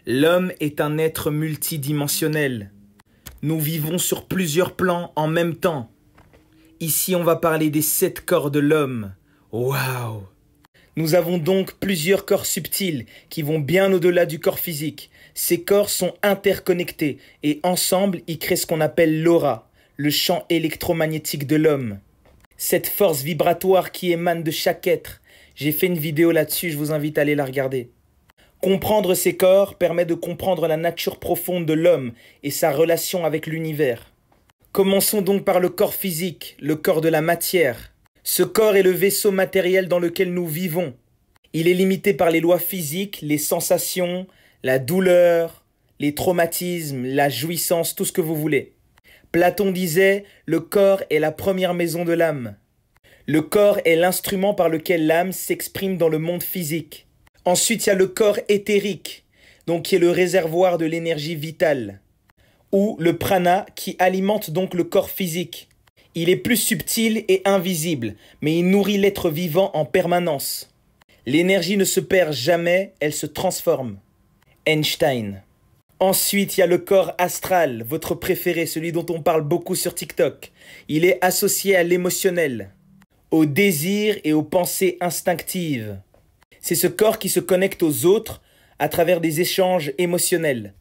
L'homme est un être multidimensionnel. Nous vivons sur plusieurs plans en même temps. Ici, on va parler des 7 corps de l'homme. Waouh! Nous avons donc plusieurs corps subtils qui vont bien au-delà du corps physique. Ces corps sont interconnectés et ensemble, ils créent ce qu'on appelle l'aura, le champ électromagnétique de l'homme. Cette force vibratoire qui émane de chaque être. J'ai fait une vidéo là-dessus, je vous invite à aller la regarder. Comprendre ces corps permet de comprendre la nature profonde de l'homme et sa relation avec l'univers. Commençons donc par le corps physique, le corps de la matière. Ce corps est le vaisseau matériel dans lequel nous vivons. Il est limité par les lois physiques, les sensations, la douleur, les traumatismes, la jouissance, tout ce que vous voulez. Platon disait « Le corps est la première maison de l'âme ». Le corps est l'instrument par lequel l'âme s'exprime dans le monde physique. Ensuite, il y a le corps éthérique, donc qui est le réservoir de l'énergie vitale, ou le prana qui alimente donc le corps physique. Il est plus subtil et invisible, mais il nourrit l'être vivant en permanence. L'énergie ne se perd jamais, elle se transforme. Einstein. Ensuite, il y a le corps astral, votre préféré, celui dont on parle beaucoup sur TikTok. Il est associé à l'émotionnel, au désir et aux pensées instinctives. C'est ce corps qui se connecte aux autres à travers des échanges émotionnels.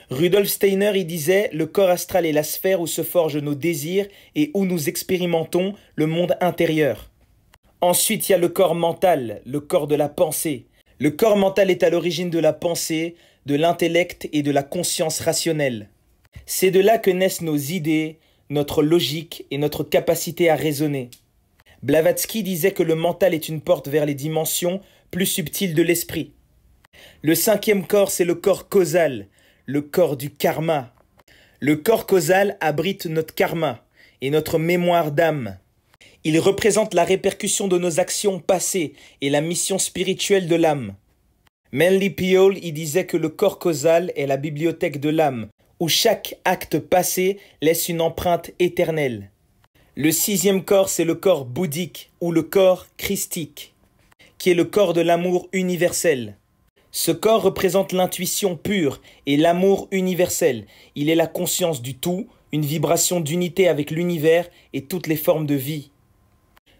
Rudolf Steiner y disait « Le corps astral est la sphère où se forgent nos désirs et où nous expérimentons le monde intérieur. » Ensuite, il y a le corps mental, le corps de la pensée. Le corps mental est à l'origine de la pensée, de l'intellect et de la conscience rationnelle. C'est de là que naissent nos idées, notre logique et notre capacité à raisonner. Blavatsky disait que le mental est une porte vers les dimensions plus subtiles de l'esprit. Le 5e corps, c'est le corps causal, le corps du karma. Le corps causal abrite notre karma et notre mémoire d'âme. Il représente la répercussion de nos actions passées et la mission spirituelle de l'âme. Manly Peale y disait que le corps causal est la bibliothèque de l'âme, où chaque acte passé laisse une empreinte éternelle. Le 6e corps, c'est le corps bouddhique ou le corps christique, qui est le corps de l'amour universel. Ce corps représente l'intuition pure et l'amour universel. Il est la conscience du tout, une vibration d'unité avec l'univers et toutes les formes de vie.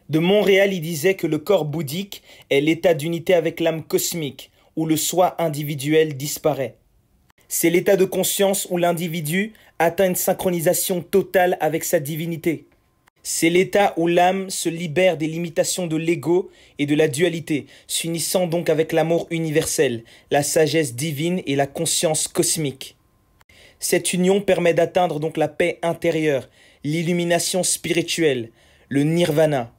De Montréal, il disait que le corps bouddhique est l'état d'unité avec l'âme cosmique, où le soi individuel disparaît. C'est l'état de conscience où l'individu atteint une synchronisation totale avec sa divinité. C'est l'état où l'âme se libère des limitations de l'ego et de la dualité, s'unissant donc avec l'amour universel, la sagesse divine et la conscience cosmique. Cette union permet d'atteindre donc la paix intérieure, l'illumination spirituelle, le nirvana.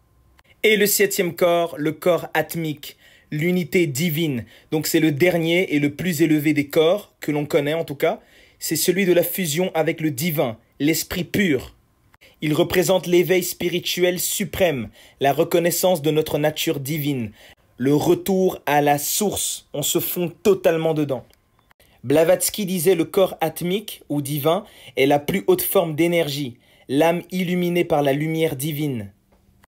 Et le 7e corps, le corps atmique, l'unité divine. Donc c'est le dernier et le plus élevé des corps, que l'on connaît en tout cas. C'est celui de la fusion avec le divin, l'esprit pur. Il représente l'éveil spirituel suprême, la reconnaissance de notre nature divine, le retour à la source, on se fond totalement dedans. Blavatsky disait le corps atmique ou divin est la plus haute forme d'énergie, l'âme illuminée par la lumière divine.